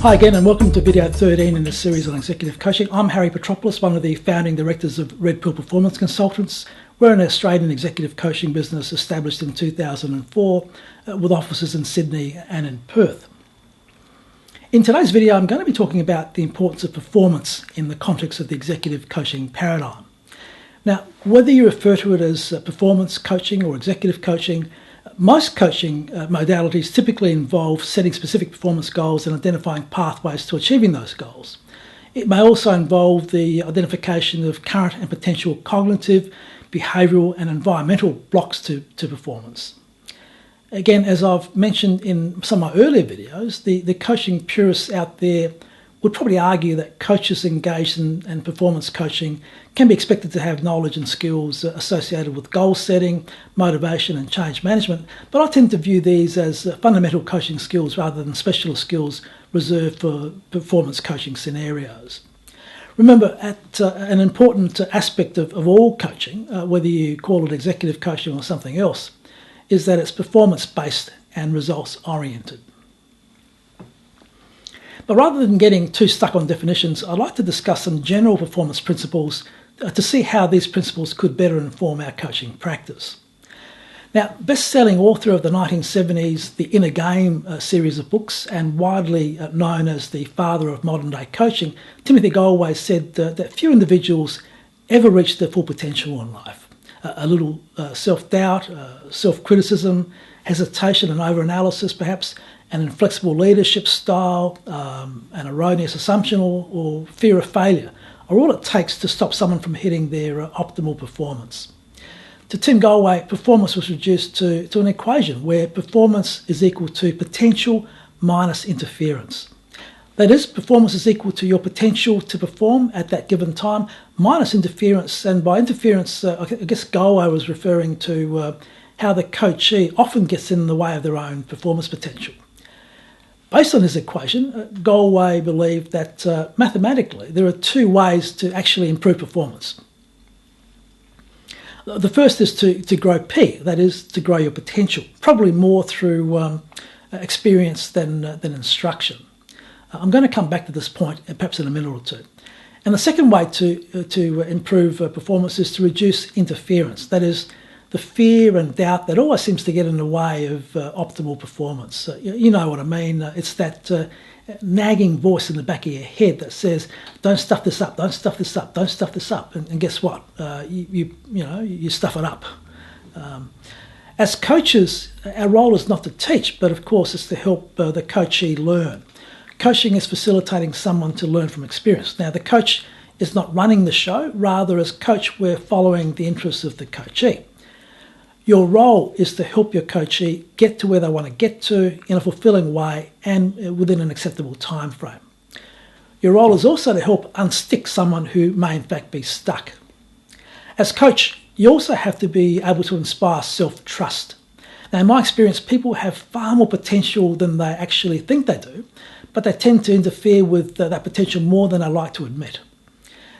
Hi again and welcome to video 13 in the series on executive coaching. I'm Harry Petropoulos, one of the founding directors of Red Pill Performance Consultants. We're an Australian executive coaching business established in 2004 with offices in Sydney and in Perth. In today's video, I'm going to be talking about the importance of performance in the context of the executive coaching paradigm. Now, whether you refer to it as performance coaching or executive coaching, most coaching modalities typically involve setting specific performance goals and identifying pathways to achieving those goals. It may also involve the identification of current and potential cognitive, behavioural and environmental blocks to performance. Again, as I've mentioned in some of my earlier videos, the coaching purists out there would probably argue that coaches engaged in performance coaching can be expected to have knowledge and skills associated with goal setting, motivation and change management, but I tend to view these as fundamental coaching skills rather than specialist skills reserved for performance coaching scenarios. Remember, an important aspect of all coaching, whether you call it executive coaching or something else, is that it's performance-based and results-oriented. But rather than getting too stuck on definitions, I'd like to discuss some general performance principles to see how these principles could better inform our coaching practice. Now, best-selling author of the 1970s The Inner Game series of books and widely known as the father of modern-day coaching, Timothy Galway said that few individuals ever reach their full potential in life. A little self-doubt, self-criticism, hesitation and over-analysis perhaps, an inflexible leadership style, an erroneous assumption or fear of failure are all it takes to stop someone from hitting their optimal performance. To Tim Galway, performance was reduced to an equation where performance is equal to potential minus interference. That is, performance is equal to your potential to perform at that given time minus interference, and by interference, I guess Galway was referring to how the coachee often gets in the way of their own performance potential. Based on this equation, Galway believed that mathematically there are two ways to actually improve performance. The first is to grow P, that is, to grow your potential, probably more through experience than instruction. I'm going to come back to this point perhaps in a minute or two. And the second way to improve performance is to reduce interference, that is, the fear and doubt that always seems to get in the way of optimal performance. You know what I mean. It's that nagging voice in the back of your head that says, don't stuff this up, don't stuff this up, don't stuff this up. And guess what? You stuff it up. As coaches, our role is not to teach, but of course it's to help the coachee learn. Coaching is facilitating someone to learn from experience. Now, the coach is not running the show. Rather, as coach, we're following the interests of the coachee. Your role is to help your coachee get to where they want to get to in a fulfilling way and within an acceptable time frame. Your role is also to help unstick someone who may in fact be stuck. As coach, you also have to be able to inspire self-trust. Now, in my experience, people have far more potential than they actually think they do, but they tend to interfere with that potential more than they like to admit.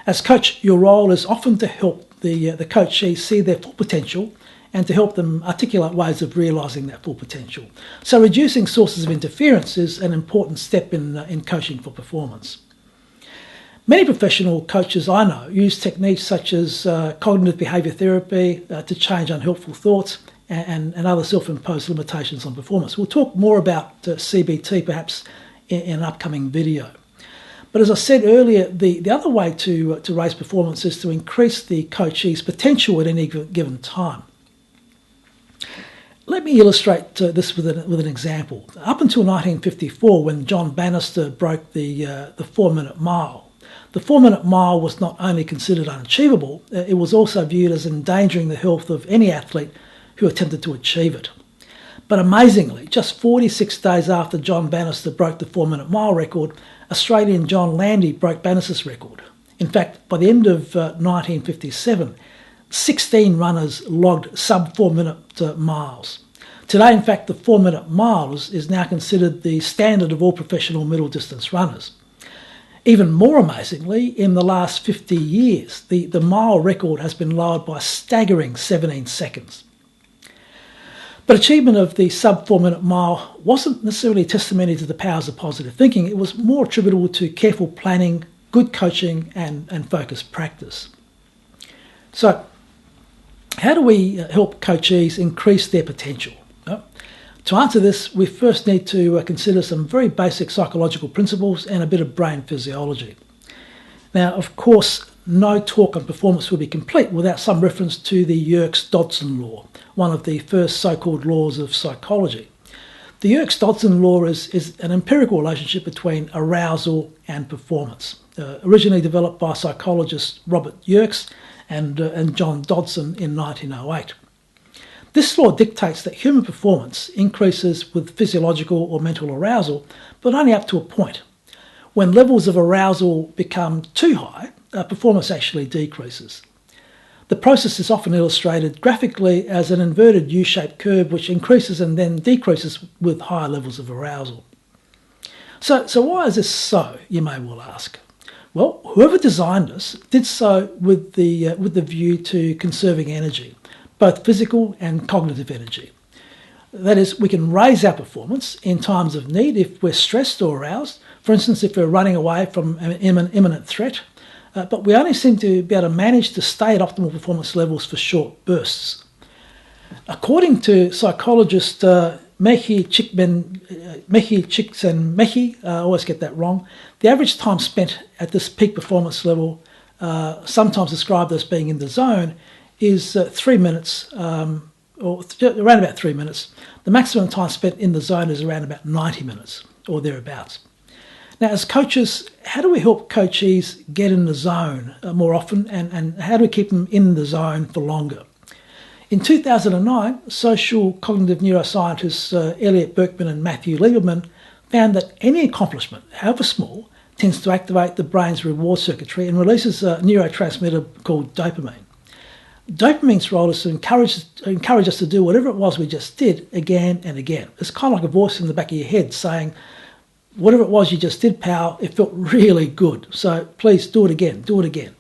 As coach, your role is often to help the coachee see their full potential and to help them articulate ways of realising that full potential. So reducing sources of interference is an important step in coaching for performance. Many professional coaches I know use techniques such as cognitive behaviour therapy to change unhelpful thoughts and other self-imposed limitations on performance. We'll talk more about CBT perhaps in an upcoming video. But as I said earlier, the other way to raise performance is to increase the coachee's potential at any given time. Let me illustrate this with an example. Up until 1954, when John Bannister broke the 4-minute mile, the 4-minute mile was not only considered unachievable, it was also viewed as endangering the health of any athlete who attempted to achieve it. But amazingly, just 46 days after John Bannister broke the 4-minute mile record, Australian John Landy broke Bannister's record. In fact, by the end of 1957, 16 runners logged sub 4-minute miles. Today, in fact, the 4-minute mile is now considered the standard of all professional middle distance runners. Even more amazingly, in the last 50 years, the mile record has been lowered by a staggering 17 seconds. But achievement of the sub 4 minute mile wasn't necessarily testimony to the powers of positive thinking. It was more attributable to careful planning, good coaching and focused practice. So how do we help coachees increase their potential? To answer this, we first need to consider some very basic psychological principles and a bit of brain physiology. Now, of course, no talk on performance will be complete without some reference to the Yerkes-Dodson law, one of the first so-called laws of psychology. The Yerkes-Dodson law is an empirical relationship between arousal and performance, originally developed by psychologists Robert Yerkes and John Dodson in 1908. This law dictates that human performance increases with physiological or mental arousal, but only up to a point. When levels of arousal become too high, performance actually decreases. The process is often illustrated graphically as an inverted U-shaped curve which increases and then decreases with higher levels of arousal. So why is this so, you may well ask? Well, whoever designed this did so with the view to conserving energy, both physical and cognitive energy. That is, we can raise our performance in times of need if we're stressed or aroused. For instance, if we're running away from an imminent threat, but we only seem to be able to manage to stay at optimal performance levels for short bursts. According to psychologist Mehi Csikszentmihalyi, I always get that wrong, the average time spent at this peak performance level, sometimes described as being in the zone, is 3 minutes, or around about 3 minutes. The maximum time spent in the zone is around about 90 minutes or thereabouts. Now, as coaches, how do we help coachees get in the zone more often, and how do we keep them in the zone for longer? In 2009, social cognitive neuroscientists Elliot Berkman and Matthew Lieberman found that any accomplishment, however small, tends to activate the brain's reward circuitry and releases a neurotransmitter called dopamine. Dopamine's role is to encourage us to do whatever it was we just did again and again. It's kind of like a voice in the back of your head saying, whatever it was you just did, pal, it felt really good. So please do it again, do it again.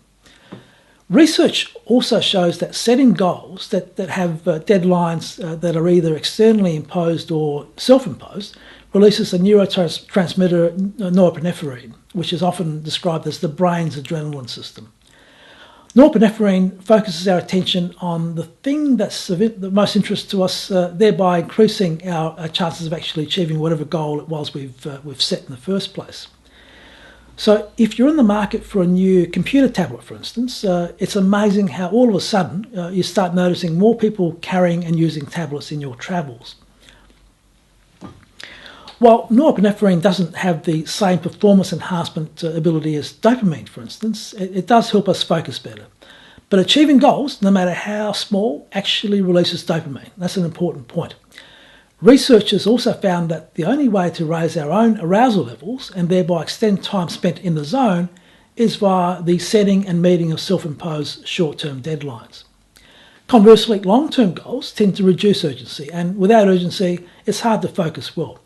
Research also shows that setting goals that have deadlines that are either externally imposed or self-imposed releases a neurotransmitter norepinephrine, which is often described as the brain's adrenaline system. Norepinephrine focuses our attention on the thing that's of the most interest to us, thereby increasing our chances of actually achieving whatever goal it was we've set in the first place. So if you're in the market for a new computer tablet, for instance, it's amazing how all of a sudden you start noticing more people carrying and using tablets in your travels. While norepinephrine doesn't have the same performance enhancement ability as dopamine, for instance, it does help us focus better. But achieving goals, no matter how small, actually releases dopamine. That's an important point. Researchers also found that the only way to raise our own arousal levels and thereby extend time spent in the zone is via the setting and meeting of self-imposed short-term deadlines. Conversely, long-term goals tend to reduce urgency, and without urgency, it's hard to focus well.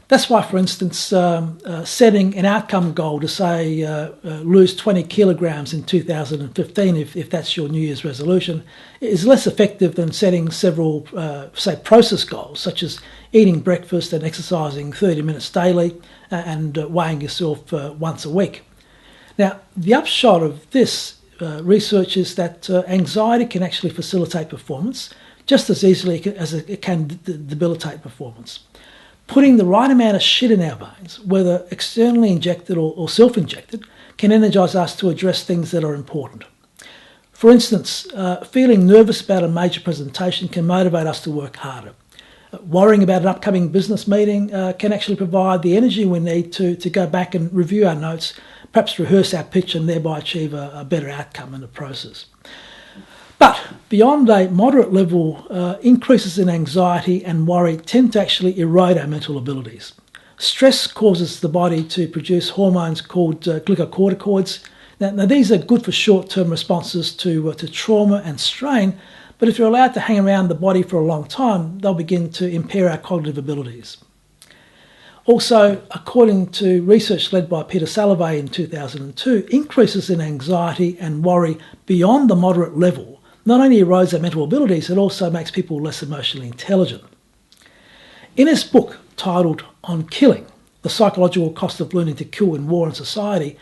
That's why, for instance, setting an outcome goal to say lose 20 kilograms in 2015, if that's your New Year's resolution, is less effective than setting several, say, process goals, such as eating breakfast and exercising 30 minutes daily and weighing yourself once a week. Now, the upshot of this research is that anxiety can actually facilitate performance just as easily as it can debilitate performance. Putting the right amount of shit in our veins, whether externally injected or self-injected, can energise us to address things that are important. For instance, feeling nervous about a major presentation can motivate us to work harder. Worrying about an upcoming business meeting can actually provide the energy we need to go back and review our notes, perhaps rehearse our pitch and thereby achieve a better outcome in the process. But beyond a moderate level, increases in anxiety and worry tend to actually erode our mental abilities. Stress causes the body to produce hormones called glucocorticoids. Now these are good for short-term responses to trauma and strain, but if you're allowed to hang around the body for a long time, they'll begin to impair our cognitive abilities. Also, according to research led by Peter Salovey in 2002, increases in anxiety and worry beyond the moderate level not only erodes our mental abilities, it also makes people less emotionally intelligent. In his book titled On Killing, The Psychological Cost of Learning to Kill in War and Society,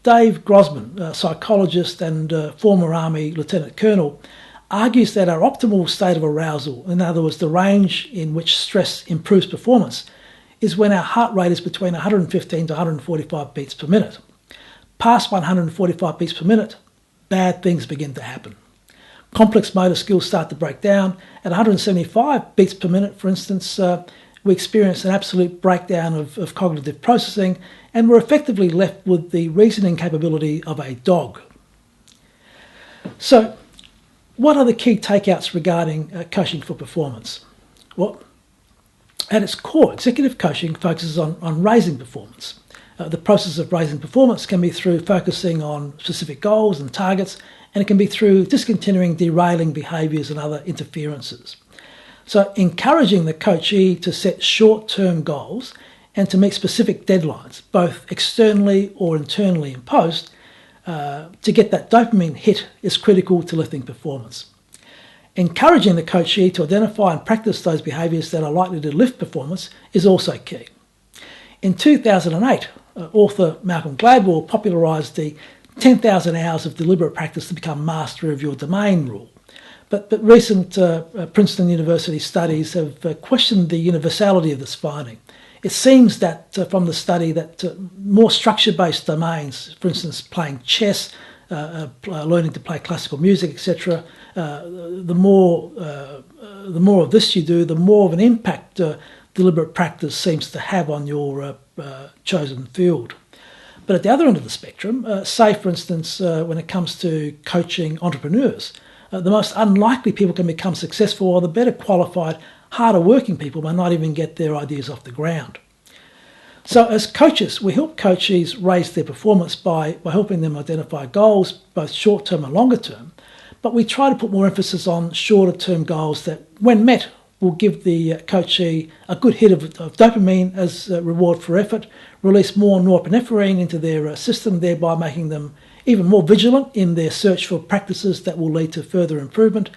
Dave Grossman, a psychologist and former Army Lieutenant Colonel, argues that our optimal state of arousal, in other words, the range in which stress improves performance, is when our heart rate is between 115 to 145 beats per minute. Past 145 beats per minute, bad things begin to happen. Complex motor skills start to break down. At 175 beats per minute, for instance, we experience an absolute breakdown of cognitive processing, and we're effectively left with the reasoning capability of a dog. So, what are the key takeouts regarding coaching for performance? Well, at its core, executive coaching focuses on raising performance. The process of raising performance can be through focusing on specific goals and targets, and it can be through discontinuing derailing behaviours and other interferences. So encouraging the coachee to set short-term goals and to meet specific deadlines, both externally or internally imposed, to get that dopamine hit is critical to lifting performance. Encouraging the coachee to identify and practice those behaviours that are likely to lift performance is also key. In 2008, author Malcolm Gladwell popularised the 10,000 hours of deliberate practice to become master of your domain rule. But recent Princeton University studies have questioned the universality of this finding. It seems that from the study that more structure-based domains, for instance playing chess, learning to play classical music, etc., the more of this you do, the more of an impact deliberate practice seems to have on your chosen field. But at the other end of the spectrum, say for instance when it comes to coaching entrepreneurs, the most unlikely people can become successful are the better qualified, harder working people may not even get their ideas off the ground. So as coaches, we help coachees raise their performance by helping them identify goals, both short-term and longer-term, but we try to put more emphasis on shorter-term goals that, when met, will give the coachee a good hit of dopamine as a reward for effort, release more norepinephrine into their system, thereby making them even more vigilant in their search for practices that will lead to further improvement,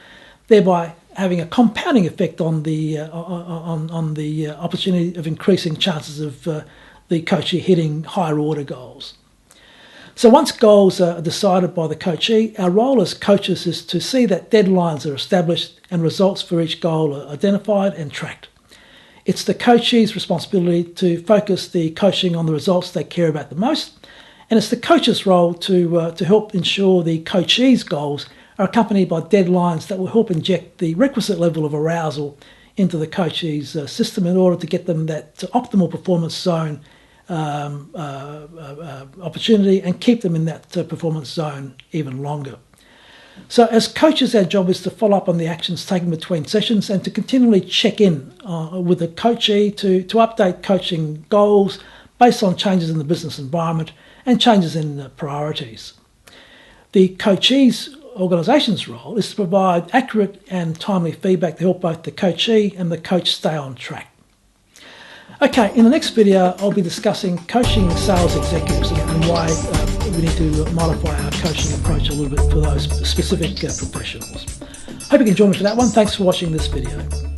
thereby having a compounding effect on the opportunity of increasing chances of the coachee hitting higher order goals. So once goals are decided by the coachee, our role as coaches is to see that deadlines are established and results for each goal are identified and tracked. It's the coachee's responsibility to focus the coaching on the results they care about the most, and it's the coach's role to help ensure the coachee's goals are accompanied by deadlines that will help inject the requisite level of arousal into the coachee's system in order to get them that optimal performance zone opportunity and keep them in that performance zone even longer. So as coaches, our job is to follow up on the actions taken between sessions and to continually check in with the coachee to update coaching goals based on changes in the business environment and changes in priorities. The coachee's organisation's role is to provide accurate and timely feedback to help both the coachee and the coach stay on track. Okay, in the next video I'll be discussing coaching sales executives and why we need to modify our coaching approach a little bit for those specific professionals. Hope you can join me for that one. Thanks for watching this video.